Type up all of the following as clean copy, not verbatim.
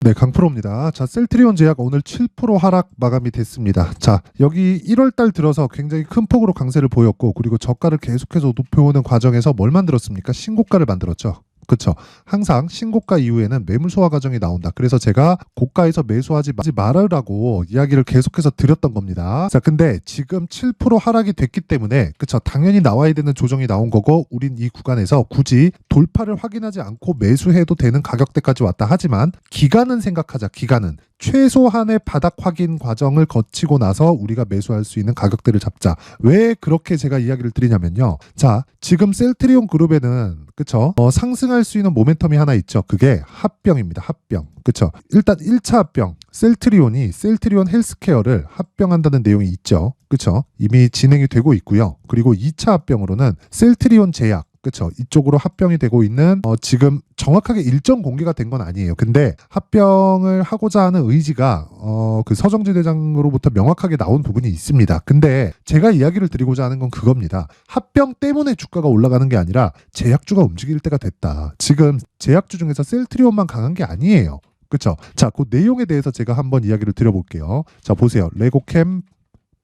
네, 강프로입니다. 자, 셀트리온 제약 오늘 7% 하락 마감이 됐습니다. 자, 여기 1월 달 들어서 굉장히 큰 폭으로 강세를 보였고, 그리고 저가를 계속해서 높여오는 과정에서 뭘 만들었습니까? 신고가를 만들었죠. 그렇죠. 항상 신고가 이후에는 매물 소화 과정이 나온다. 그래서 제가 고가에서 매수하지 말으라고 이야기를 계속해서 드렸던 겁니다. 자, 근데 지금 7% 하락이 됐기 때문에 그렇죠. 당연히 나와야 되는 조정이 나온 거고, 우린 이 구간에서 굳이 돌파를 확인하지 않고 매수해도 되는 가격대까지 왔다. 하지만 기간은 생각하자. 기간은 최소한의 바닥 확인 과정을 거치고 나서 우리가 매수할 수 있는 가격대를 잡자. 왜 그렇게 제가 이야기를 드리냐면요. 자, 지금 셀트리온 그룹에는 그쵸? 상승할 수 있는 모멘텀이 하나 있죠. 그게 합병입니다. 합병. 그쵸? 일단 1차 합병. 셀트리온이 셀트리온 헬스케어를 합병한다는 내용이 있죠. 그쵸? 이미 진행이 되고 있고요. 그리고 2차 합병으로는 셀트리온 제약. 그쵸. 이쪽으로 합병이 되고 있는 지금 정확하게 일정 공개가 된 건 아니에요. 근데 합병을 하고자 하는 의지가 그 서정지 대장으로부터 명확하게 나온 부분이 있습니다. 근데 제가 이야기를 드리고자 하는 건 그겁니다. 합병 때문에 주가가 올라가는 게 아니라 제약주가 움직일 때가 됐다. 지금 제약주 중에서 셀트리온만 강한 게 아니에요. 그렇죠? 자, 그 내용에 대해서 제가 한번 이야기를 드려볼게요. 자, 보세요. 레고캠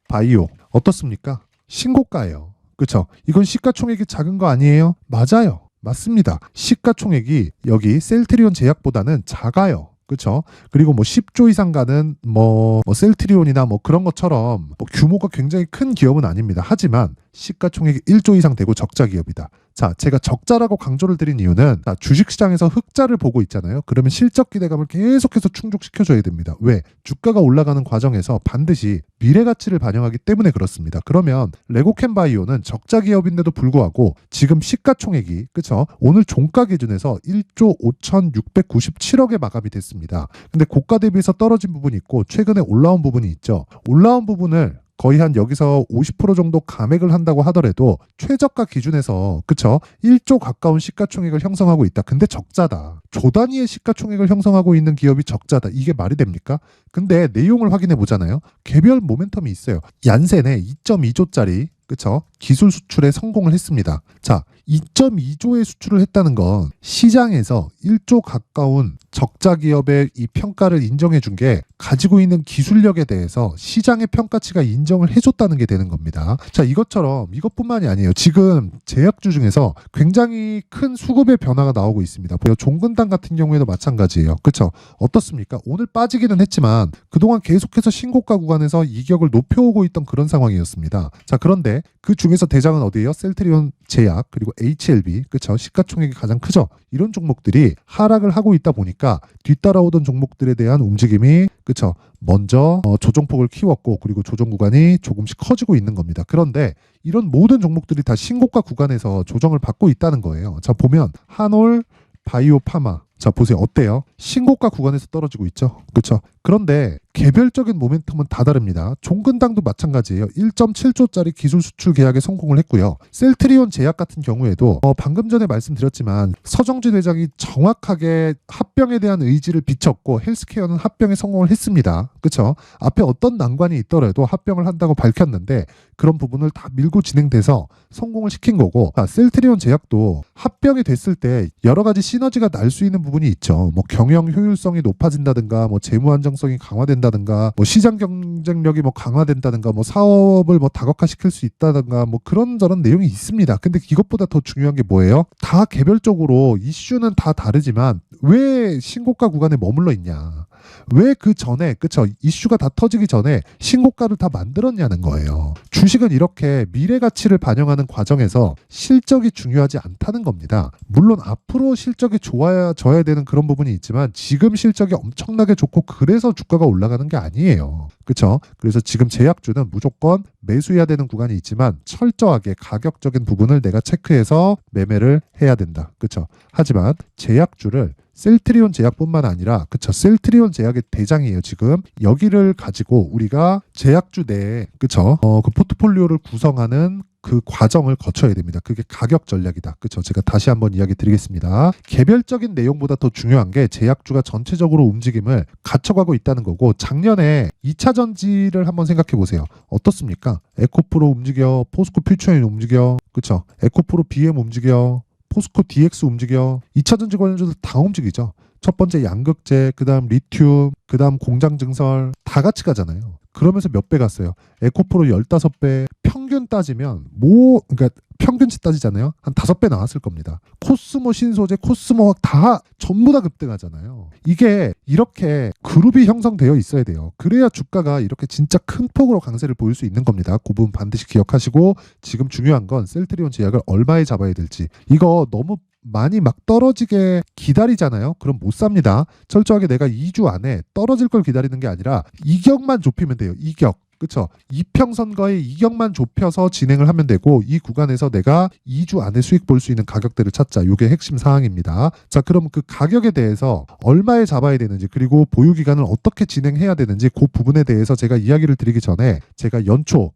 바이오 어떻습니까? 신고가예요. 그렇죠? 이건 시가총액이 작은 거 아니에요? 맞아요. 맞습니다. 시가총액이 여기 셀트리온 제약보다는 작아요. 그렇죠? 그리고 뭐 10조 이상 가는 뭐 셀트리온이나 뭐 그런 것처럼 뭐 규모가 굉장히 큰 기업은 아닙니다. 하지만 시가총액이 1조 이상 되고 적자 기업이다. 자, 제가 적자라고 강조를 드린 이유는 주식시장에서 흑자를 보고 있잖아요. 그러면 실적 기대감을 계속해서 충족시켜줘야 됩니다. 왜? 주가가 올라가는 과정에서 반드시 미래 가치를 반영하기 때문에 그렇습니다. 그러면 레고캠바이오는 적자 기업인데도 불구하고 지금 시가총액이 그쵸? 오늘 종가 기준에서 1조 5,697억에 마감이 됐습니다. 근데 고가 대비해서 떨어진 부분이 있고 최근에 올라온 부분이 있죠. 올라온 부분을 거의 한 여기서 50% 정도 감액을 한다고 하더라도 최저가 기준에서 그쵸? 1조 가까운 시가총액을 형성하고 있다. 근데 적자다. 조 단위의 시가총액을 형성하고 있는 기업이 적자다. 이게 말이 됩니까? 근데 내용을 확인해 보잖아요. 개별 모멘텀이 있어요. 얀센에 2.2조짜리 그쵸? 기술 수출에 성공을 했습니다. 자, 2.2조의 수출을 했다는 건 시장에서 1조 가까운 적자 기업의 이 평가를 인정해 준 게 가지고 있는 기술력에 대해서 시장의 평가치가 인정을 해줬다는 게 되는 겁니다. 자, 이것처럼 이것뿐만이 아니에요. 지금 제약주 중에서 굉장히 큰 수급의 변화가 나오고 있습니다. 종근당 같은 경우에도 마찬가지예요. 그렇죠? 어떻습니까? 오늘 빠지기는 했지만 그동안 계속해서 신고가 구간에서 이격을 높여오고 있던 그런 상황이었습니다. 자, 그런데 그 중에서 대장은 어디예요? 셀트리온 제약 그리고 HLB 그렇죠? 시가총액이 가장 크죠. 이런 종목들이 하락을 하고 있다 보니까 뒤따라오던 종목들에 대한 움직임이 그렇죠? 먼저 조정폭을 키웠고 그리고 조정 구간이 조금씩 커지고 있는 겁니다. 그런데 이런 모든 종목들이 다 신고가 구간에서 조정을 받고 있다는 거예요. 자, 보면 한올, 바이오 파마 자, 보세요. 어때요? 신고가 구간에서 떨어지고 있죠. 그렇죠? 그런데 개별적인 모멘텀은 다 다릅니다. 종근당도 마찬가지예요. 1.7조짜리 기술 수출 계약에 성공을 했고요. 셀트리온 제약 같은 경우에도 방금 전에 말씀드렸지만 서정지 대장이 정확하게 합병에 대한 의지를 비췄고 헬스케어는 합병에 성공을 했습니다. 그렇죠? 앞에 어떤 난관이 있더라도 합병을 한다고 밝혔는데 그런 부분을 다 밀고 진행돼서 성공을 시킨 거고 셀트리온 제약도 합병이 됐을 때 여러 가지 시너지가 날 수 있는 부분이 있죠. 뭐 경영 효율성이 높아진다든가 뭐 재무 안정성이 강화된다든가 뭐 시장 경쟁력이 뭐 강화된다든가 뭐 사업을 뭐 다각화시킬 수 있다든가 뭐 그런저런 내용이 있습니다. 근데 이것보다 더 중요한 게 뭐예요? 다 개별적으로 이슈는 다 다르지만 왜 신고가 구간에 머물러 있냐? 왜 그 전에 그쵸 이슈가 다 터지기 전에 신고가를 다 만들었냐는 거예요. 주식은 이렇게 미래 가치를 반영하는 과정에서 실적이 중요하지 않다는 겁니다. 물론 앞으로 실적이 좋아져야 되는 그런 부분이 있지만 지금 실적이 엄청나게 좋고 그래서 주가가 올라가는 게 아니에요. 그렇죠? 그래서 지금 제약주는 무조건 매수해야 되는 구간이 있지만 철저하게 가격적인 부분을 내가 체크해서 매매를 해야 된다. 그렇죠? 하지만 제약주를 셀트리온 제약뿐만 아니라 그쵸 셀트리온 제약의 대장이에요. 지금 여기를 가지고 우리가 제약주 내에 그쵸 그 포트폴리오를 구성하는 그 과정을 거쳐야 됩니다. 그게 가격 전략이다. 그쵸? 제가 다시 한번 이야기 드리겠습니다. 개별적인 내용보다 더 중요한 게 제약주가 전체적으로 움직임을 갖춰가고 있다는 거고 작년에 2차 전지를 한번 생각해 보세요. 어떻습니까? 에코프로 움직여, 포스코 퓨처인 움직여, 그쵸? 에코프로 BM 움직여, 포스코 DX 움직여 2차전지 관련주들 다 움직이죠. 첫 번째 양극재, 그 다음 리튬, 그 다음 공장 증설 다 같이 가잖아요. 그러면서 몇 배 갔어요. 에코프로 15배, 평균 따지면 그러니까 평균치 따지잖아요. 한 5배 나왔을 겁니다. 코스모 신소재, 코스모 다 전부 다 급등하잖아요. 이게 이렇게 그룹이 형성되어 있어야 돼요. 그래야 주가가 이렇게 진짜 큰 폭으로 강세를 보일 수 있는 겁니다. 그 부분 반드시 기억하시고, 지금 중요한 건 셀트리온 제약을 얼마에 잡아야 될지. 이거 너무 많이 막 떨어지게 기다리잖아요. 그럼 못 삽니다. 철저하게 내가 2주 안에 떨어질 걸 기다리는 게 아니라 이격만 좁히면 돼요. 이격. 그쵸? 이평선거의 이격만 좁혀서 진행을 하면 되고, 이 구간에서 내가 2주 안에 수익 볼 수 있는 가격대를 찾자. 이게 핵심 사항입니다. 자, 그럼 그 가격에 대해서 얼마에 잡아야 되는지, 그리고 보유 기간을 어떻게 진행해야 되는지, 그 부분에 대해서 제가 이야기를 드리기 전에 제가 연초,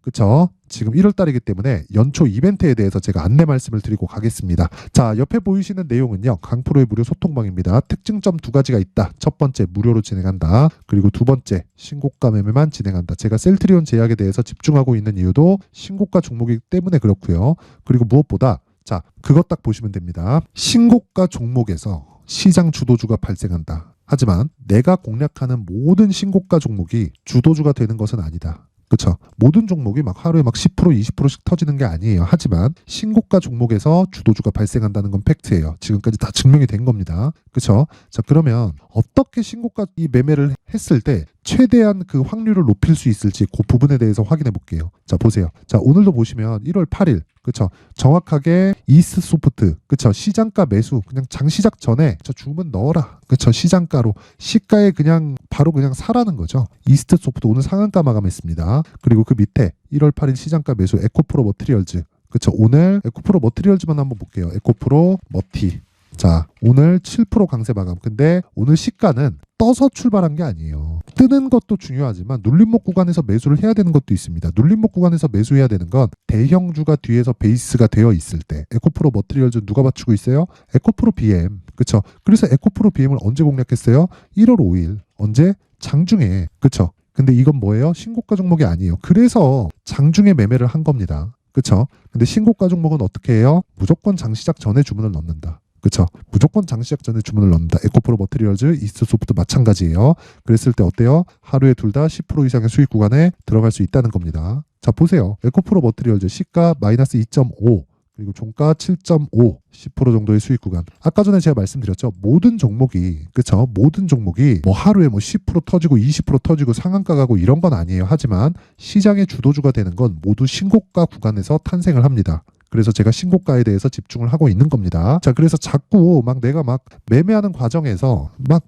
그쵸? 지금 1월 달이기 때문에 연초 이벤트에 대해서 제가 안내 말씀을 드리고 가겠습니다. 자, 옆에 보이시는 내용은요, 강프로의 무료 소통방입니다. 특징점 2가지가 있다. 첫 번째, 무료로 진행한다. 그리고 두 번째, 신고가 매매만 진행한다. 제가 셀트리온 제약에 대해서 집중하고 있는 이유도 신고가 종목이기 때문에 그렇고요. 그리고 무엇보다, 자, 그것 딱 보시면 됩니다. 신고가 종목에서 시장 주도주가 발생한다. 하지만 내가 공략하는 모든 신고가 종목이 주도주가 되는 것은 아니다. 그렇죠. 모든 종목이 막 하루에 막 10%, 20%씩 터지는 게 아니에요. 하지만 신고가 종목에서 주도주가 발생한다는 건 팩트예요. 지금까지 다 증명이 된 겁니다. 그렇죠. 자, 그러면 어떻게 신고가 이 매매를 했을 때 최대한 그 확률을 높일 수 있을지 그 부분에 대해서 확인해 볼게요. 자, 보세요. 자, 오늘도 보시면 1월 8일, 그렇죠. 정확하게 이스트소프트, 그렇죠. 시장가 매수, 그냥 장 시작 전에 저 주문 넣어라, 그렇죠. 시장가로, 시가에 그냥 바로 그냥 사라는 거죠. 이스트소프트 오늘 상한가 마감했습니다. 그리고 그 밑에 1월 8일 시장가 매수 에코프로 머티리얼즈, 그렇죠. 오늘 에코프로 머티리얼즈만 한번 볼게요. 에코프로 머티. 자, 오늘 7% 강세 마감. 근데 오늘 시가는 떠서 출발한 게 아니에요. 뜨는 것도 중요하지만 눌림목 구간에서 매수를 해야 되는 것도 있습니다. 눌림목 구간에서 매수해야 되는 건 대형주가 뒤에서 베이스가 되어 있을 때. 에코프로 머티리얼즈 누가 받치고 있어요? 에코프로 BM. 그렇죠. 그래서 에코프로 BM을 언제 공략했어요? 1월 5일. 언제? 장중에. 그렇죠. 근데 이건 뭐예요? 신고가 종목이 아니에요. 그래서 장중에 매매를 한 겁니다. 그렇죠. 근데 신고가 종목은 어떻게 해요? 무조건 장시작 전에 주문을 넣는다. 그렇죠. 무조건 장시작 전에 주문을 넣는다. 에코프로 머티리얼즈, 이스트소프트 마찬가지예요. 그랬을 때 어때요? 하루에 둘 다 10% 이상의 수익 구간에 들어갈 수 있다는 겁니다. 자, 보세요. 에코프로 머티리얼즈 시가 마이너스 2.5, 그리고 종가 7.5, 10% 정도의 수익 구간. 아까 전에 제가 말씀드렸죠. 모든 종목이, 그렇죠. 모든 종목이 뭐 하루에 뭐 10% 터지고 20% 터지고 상한가 가고 이런 건 아니에요. 하지만 시장의 주도주가 되는 건 모두 신고가 구간에서 탄생을 합니다. 그래서 제가 신고가에 대해서 집중을 하고 있는 겁니다. 자, 그래서 자꾸 막 내가 막 매매하는 과정에서 막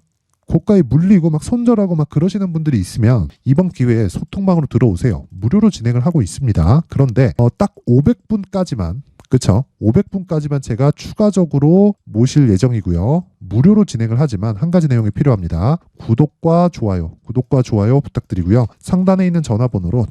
고가에 물리고 막 손절하고 막 그러시는 분들이 있으면 이번 기회에 소통방으로 들어오세요. 무료로 진행을 하고 있습니다. 그런데 딱 500분까지만, 그렇죠. 500분까지만 제가 추가적으로 모실 예정이고요. 무료로 진행을 하지만 한 가지 내용이 필요합니다. 구독과 좋아요 부탁드리고요. 상단에 있는 전화번호로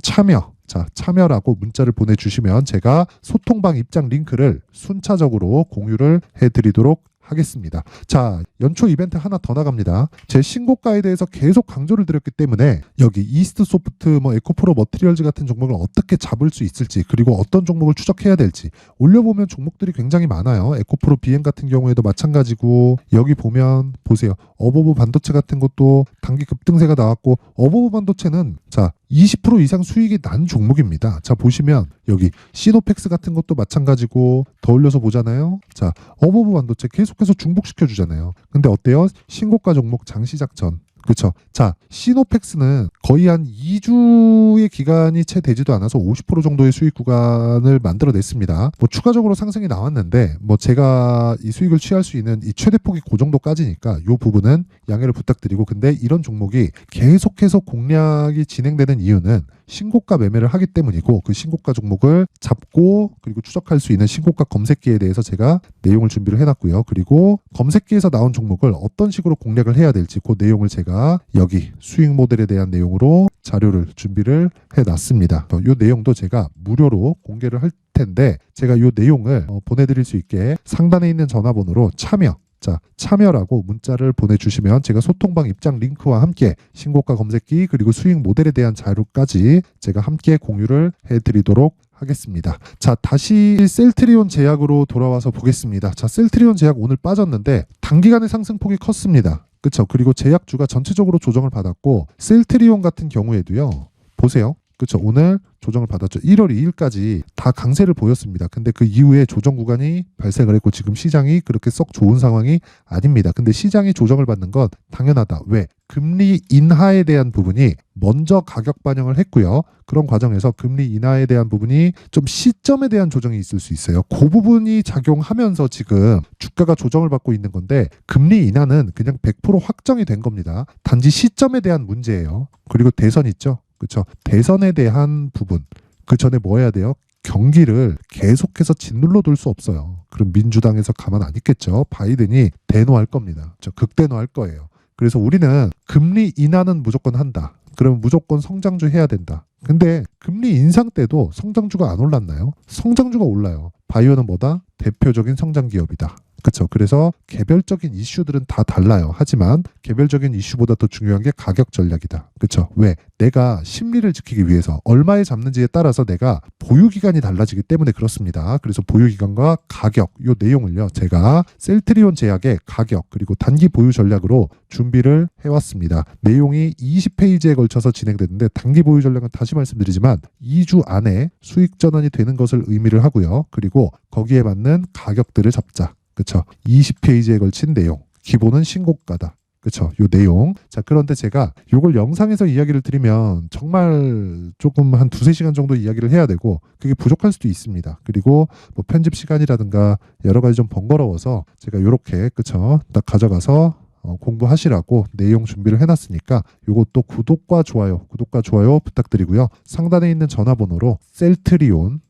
참여라고 문자를 보내주시면 제가 소통방 입장 링크를 순차적으로 공유를 해드리도록 하겠습니다. 자, 연초 이벤트 하나 더 나갑니다. 제 신고가에 대해서 계속 강조를 드렸기 때문에 여기 이스트소프트, 뭐 에코프로 머티리얼즈 같은 종목을 어떻게 잡을 수 있을지, 그리고 어떤 종목을 추적해야 될지 올려보면 종목들이 굉장히 많아요. 에코프로 BM 같은 경우에도 마찬가지고, 여기 보면 보세요. 어버브 반도체 같은 것도 단기 급등세가 나왔고, 어버브 반도체는 자 20% 이상 수익이 난 종목입니다. 자, 보시면 여기 시노펙스 같은 것도 마찬가지고, 더 올려서 보잖아요. 자, 어버브 반도체 계속해서 중복시켜 주잖아요. 근데 어때요? 신고가 종목 장시작 전. 그렇죠. 자, 시노펙스는 거의 한 2주의 기간이 채 되지도 않아서 50% 정도의 수익 구간을 만들어냈습니다. 뭐 추가적으로 상승이 나왔는데 뭐 제가 이 수익을 취할 수 있는 이 최대폭이 그 정도까지니까 이 부분은 양해를 부탁드리고, 근데 이런 종목이 계속해서 공략이 진행되는 이유는 신고가 매매를 하기 때문이고, 그 신고가 종목을 잡고 그리고 추적할 수 있는 신고가 검색기에 대해서 제가 내용을 준비를 해놨고요. 그리고 검색기에서 나온 종목을 어떤 식으로 공략을 해야 될지 그 내용을 제가 여기 수익 모델에 대한 내용으로 자료를 준비를 해놨습니다. 이 내용도 제가 무료로 공개를 할 텐데, 제가 이 내용을 보내드릴 수 있게 상단에 있는 전화번호로 참여라고 문자를 보내주시면 제가 소통방 입장 링크와 함께 신고가 검색기 그리고 수익 모델에 대한 자료까지 제가 함께 공유를 해드리도록 하겠습니다. 자, 다시 셀트리온 제약으로 돌아와서 보겠습니다. 자, 셀트리온 제약 오늘 빠졌는데 단기간에 상승폭이 컸습니다. 그렇죠. 그리고 제약주가 전체적으로 조정을 받았고 셀트리온 같은 경우에도요. 보세요. 그렇죠. 오늘 조정을 받았죠. 1월 2일까지 다 강세를 보였습니다. 근데 그 이후에 조정 구간이 발생을 했고 지금 시장이 그렇게 썩 좋은 상황이 아닙니다. 근데 시장이 조정을 받는 건 당연하다. 왜? 금리 인하에 대한 부분이 먼저 가격 반영을 했고요. 그런 과정에서 금리 인하에 대한 부분이 좀 시점에 대한 조정이 있을 수 있어요. 그 부분이 작용하면서 지금 주가가 조정을 받고 있는 건데 금리 인하는 그냥 100% 확정이 된 겁니다. 단지 시점에 대한 문제예요. 그리고 대선 있죠. 그렇죠. 대선에 대한 부분. 그 전에 뭐 해야 돼요? 경기를 계속해서 짓눌러 둘 수 없어요. 그럼 민주당에서 가만 안 있겠죠. 바이든이 대노할 겁니다. 극대노할 거예요. 그래서 우리는 금리 인하는 무조건 한다. 그러면 무조건 성장주 해야 된다. 근데 금리 인상 때도 성장주가 안 올랐나요? 성장주가 올라요. 바이오는 뭐다? 대표적인 성장 기업이다. 그렇죠. 그래서 개별적인 이슈들은 다 달라요. 하지만 개별적인 이슈보다 더 중요한 게 가격 전략이다. 그렇죠. 왜? 내가 심리를 지키기 위해서 얼마에 잡는지에 따라서 내가 보유기간이 달라지기 때문에 그렇습니다. 그래서 보유기간과 가격 이 내용을요. 제가 셀트리온 제약의 가격 그리고 단기 보유 전략으로 준비를 해왔습니다. 내용이 20페이지에 걸쳐서 진행됐는데 단기 보유 전략은 다시 말씀드리지만 2주 안에 수익 전환이 되는 것을 의미를 하고요. 그리고 거기에 맞는 가격들을 잡자. 그렇죠. 20페이지에 걸친 내용. 기본은 신고가다. 그렇죠. 요 내용. 자, 그런데 제가 요걸 영상에서 이야기를 드리면 정말 조금 한 2-3시간 정도 이야기를 해야 되고 그게 부족할 수도 있습니다. 그리고 뭐 편집 시간이라든가 여러 가지 좀 번거로워서 제가 요렇게 그렇죠. 딱 가져가서 공부하시라고 내용 준비를 해놨으니까 요것도 구독과 좋아요 부탁드리고요. 상단에 있는 전화번호로 셀트리온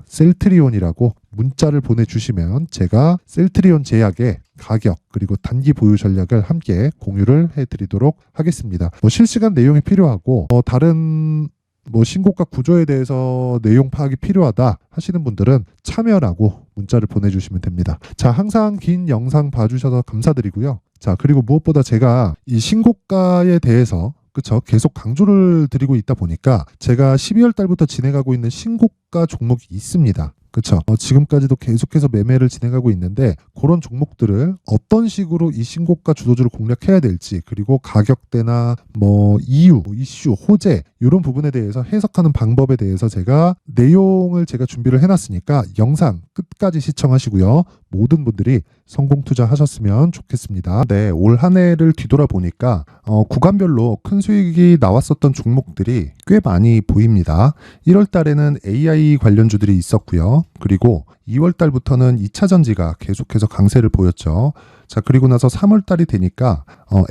셀트리온이라고 문자를 보내주시면 제가 셀트리온 제약의 가격 그리고 단기 보유 전략을 함께 공유를 해드리도록 하겠습니다. 뭐 실시간 내용이 필요하고 다른 뭐 신고가 구조에 대해서 내용 파악이 필요하다 하시는 분들은 참여라고 문자를 보내주시면 됩니다. 자, 항상 긴 영상 봐주셔서 감사드리고요. 자, 그리고 무엇보다 제가 이 신고가에 대해서 그렇죠. 계속 강조를 드리고 있다 보니까 제가 12월 달부터 진행하고 있는 신고가 종목이 있습니다. 그렇죠. 지금까지도 계속해서 매매를 진행하고 있는데 그런 종목들을 어떤 식으로 이 신고가 주도주를 공략해야 될지 그리고 가격대나 뭐 이유, 이슈, 호재 이런 부분에 대해서 해석하는 방법에 대해서 제가 내용을 제가 준비를 해놨으니까 영상 끝까지 시청하시고요. 모든 분들이 성공 투자하셨으면 좋겠습니다. 네, 올 한 해를 뒤돌아보니까 구간별로 큰 수익이 나왔었던 종목들이 꽤 많이 보입니다. 1월 달에는 AI 관련주들이 있었고요. 그리고 2월 달부터는 2차 전지가 계속해서 강세를 보였죠. 자, 그리고 나서 3월 달이 되니까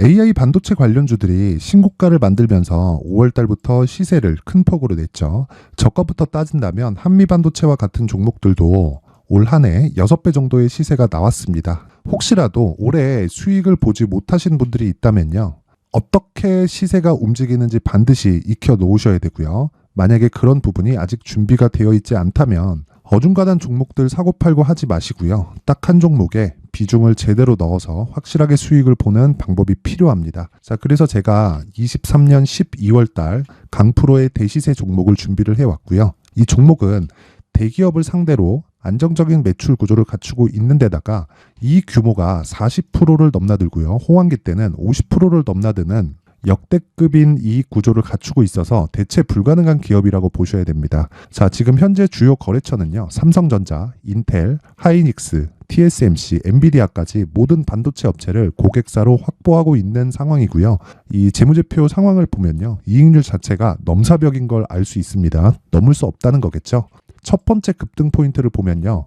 AI 반도체 관련주들이 신고가를 만들면서 5월 달부터 시세를 큰 폭으로 냈죠. 저가부터 따진다면 한미 반도체와 같은 종목들도 올 한 해 6배 정도의 시세가 나왔습니다. 혹시라도 올해 수익을 보지 못하신 분들이 있다면요. 어떻게 시세가 움직이는지 반드시 익혀 놓으셔야 되고요. 만약에 그런 부분이 아직 준비가 되어 있지 않다면 어중간한 종목들 사고팔고 하지 마시고요. 딱 한 종목에 비중을 제대로 넣어서 확실하게 수익을 보는 방법이 필요합니다. 자, 그래서 제가 23년 12월 달 강프로의 대시세 종목을 준비를 해왔고요. 이 종목은 대기업을 상대로 안정적인 매출 구조를 갖추고 있는 데다가 이 규모가 40%를 넘나들고요. 호황기 때는 50%를 넘나드는 역대급인 이익 구조를 갖추고 있어서 대체 불가능한 기업이라고 보셔야 됩니다. 자, 지금 현재 주요 거래처는요. 삼성전자, 인텔, 하이닉스, TSMC, 엔비디아까지 모든 반도체 업체를 고객사로 확보하고 있는 상황이고요. 이 재무제표 상황을 보면요. 이익률 자체가 넘사벽인 걸 알 수 있습니다. 넘을 수 없다는 거겠죠. 첫 번째 급등 포인트를 보면요.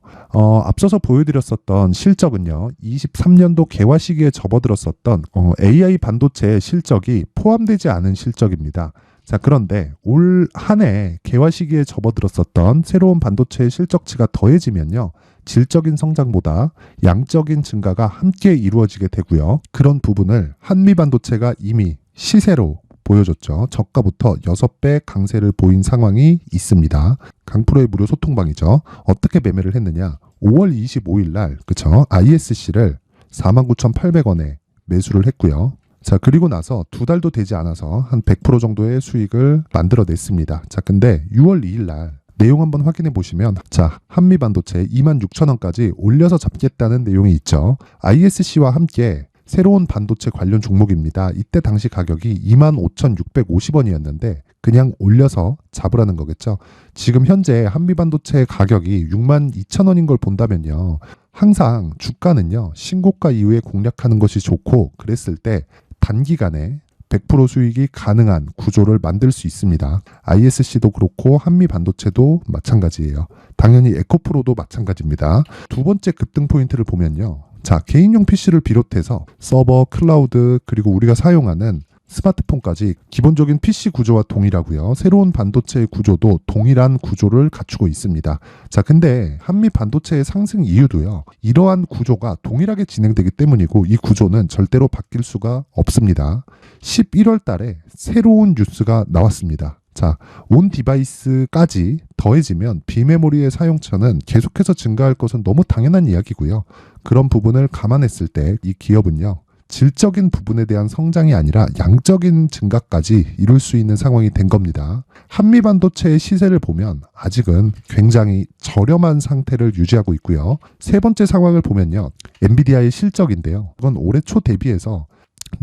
앞서서 보여드렸었던 실적은요. 23년도 개화 시기에 접어들었었던 AI 반도체의 실적이 포함되지 않은 실적입니다. 자, 그런데 올 한 해 개화 시기에 접어들었었던 새로운 반도체의 실적치가 더해지면요. 질적인 성장보다 양적인 증가가 함께 이루어지게 되고요. 그런 부분을 한미 반도체가 이미 시세로 보여줬죠. 저가부터 6배 강세를 보인 상황이 있습니다. 강프로의 무료 소통방이죠. 어떻게 매매를 했느냐. 5월 25일 날 그쵸? ISC를 49,800원에 매수를 했고요. 자, 그리고 나서 2달도 되지 않아서 한 100% 정도의 수익을 만들어냈습니다. 자, 근데 6월 2일 날 내용 한번 확인해 보시면 자, 한미반도체 26,000원까지 올려서 잡겠다는 내용이 있죠. ISC와 함께 새로운 반도체 관련 종목입니다. 이때 당시 가격이 25,650원이었는데 그냥 올려서 잡으라는 거겠죠. 지금 현재 한미반도체 가격이 62,000원인 걸 본다면요. 항상 주가는요. 신고가 이후에 공략하는 것이 좋고 그랬을 때 단기간에 100% 수익이 가능한 구조를 만들 수 있습니다. ISC도 그렇고 한미반도체도 마찬가지예요. 당연히 에코프로도 마찬가지입니다. 두 번째 급등 포인트를 보면요. 자, 개인용 PC를 비롯해서 서버, 클라우드, 그리고 우리가 사용하는 스마트폰까지 기본적인 PC 구조와 동일하고요. 새로운 반도체의 구조도 동일한 구조를 갖추고 있습니다. 자, 근데 한미 반도체의 상승 이유도요. 이러한 구조가 동일하게 진행되기 때문이고 이 구조는 절대로 바뀔 수가 없습니다. 11월 달에 새로운 뉴스가 나왔습니다. 자, 온 디바이스까지 더해지면 비메모리의 사용처는 계속해서 증가할 것은 너무 당연한 이야기고요. 그런 부분을 감안했을 때 이 기업은요. 질적인 부분에 대한 성장이 아니라 양적인 증가까지 이룰 수 있는 상황이 된 겁니다. 한미반도체의 시세를 보면 아직은 굉장히 저렴한 상태를 유지하고 있고요. 세 번째 상황을 보면요. 엔비디아의 실적인데요. 이건 올해 초 대비해서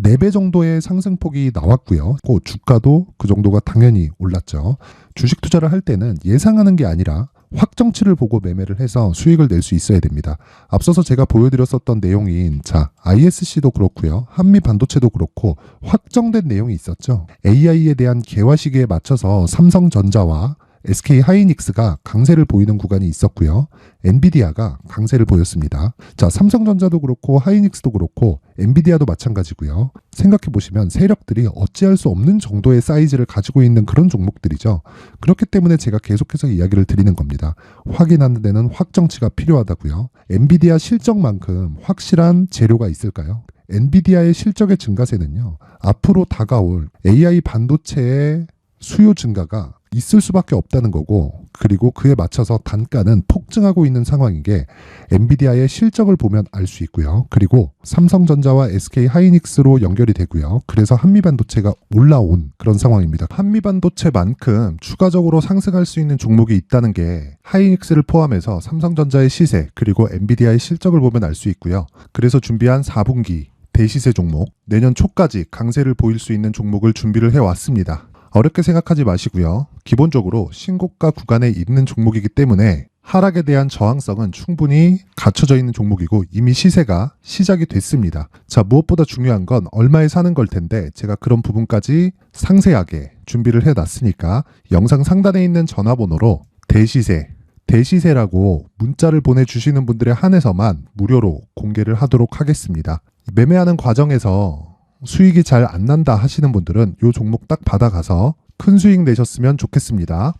4배 정도의 상승폭이 나왔고요. 그 주가도 그 정도가 당연히 올랐죠. 주식 투자를 할 때는 예상하는 게 아니라 확정치를 보고 매매를 해서 수익을 낼 수 있어야 됩니다. 앞서서 제가 보여드렸었던 내용인 자, ISC도 그렇고요. 한미반도체도 그렇고 확정된 내용이 있었죠. AI에 대한 개화 시기에 맞춰서 삼성전자와 SK 하이닉스가 강세를 보이는 구간이 있었고요. 엔비디아가 강세를 보였습니다. 자, 삼성전자도 그렇고 하이닉스도 그렇고 엔비디아도 마찬가지고요. 생각해 보시면 세력들이 어찌할 수 없는 정도의 사이즈를 가지고 있는 그런 종목들이죠. 그렇기 때문에 제가 계속해서 이야기를 드리는 겁니다. 확인하는 데는 확정치가 필요하다고요. 엔비디아 실적만큼 확실한 재료가 있을까요? 엔비디아의 실적의 증가세는요. 앞으로 다가올 AI 반도체의 수요 증가가 있을 수밖에 없다는 거고 그리고 그에 맞춰서 단가는 폭증하고 있는 상황인 게 엔비디아의 실적을 보면 알 수 있고요. 그리고 삼성전자와 SK 하이닉스로 연결이 되고요. 그래서 한미반도체가 올라온 그런 상황입니다. 한미반도체만큼 추가적으로 상승할 수 있는 종목이 있다는 게 하이닉스를 포함해서 삼성전자의 시세 그리고 엔비디아의 실적을 보면 알 수 있고요. 그래서 준비한 4분기 대시세 종목, 내년 초까지 강세를 보일 수 있는 종목을 준비를 해왔습니다. 어렵게 생각하지 마시고요. 기본적으로 신고가 구간에 있는 종목이기 때문에 하락에 대한 저항성은 충분히 갖춰져 있는 종목이고 이미 시세가 시작이 됐습니다. 자, 무엇보다 중요한 건 얼마에 사는 걸 텐데 제가 그런 부분까지 상세하게 준비를 해놨으니까 영상 상단에 있는 전화번호로 대시세라고 문자를 보내주시는 분들에 한해서만 무료로 공개를 하도록 하겠습니다. 매매하는 과정에서 수익이 잘 안 난다 하시는 분들은 이 종목 딱 받아가서 큰 수익 내셨으면 좋겠습니다.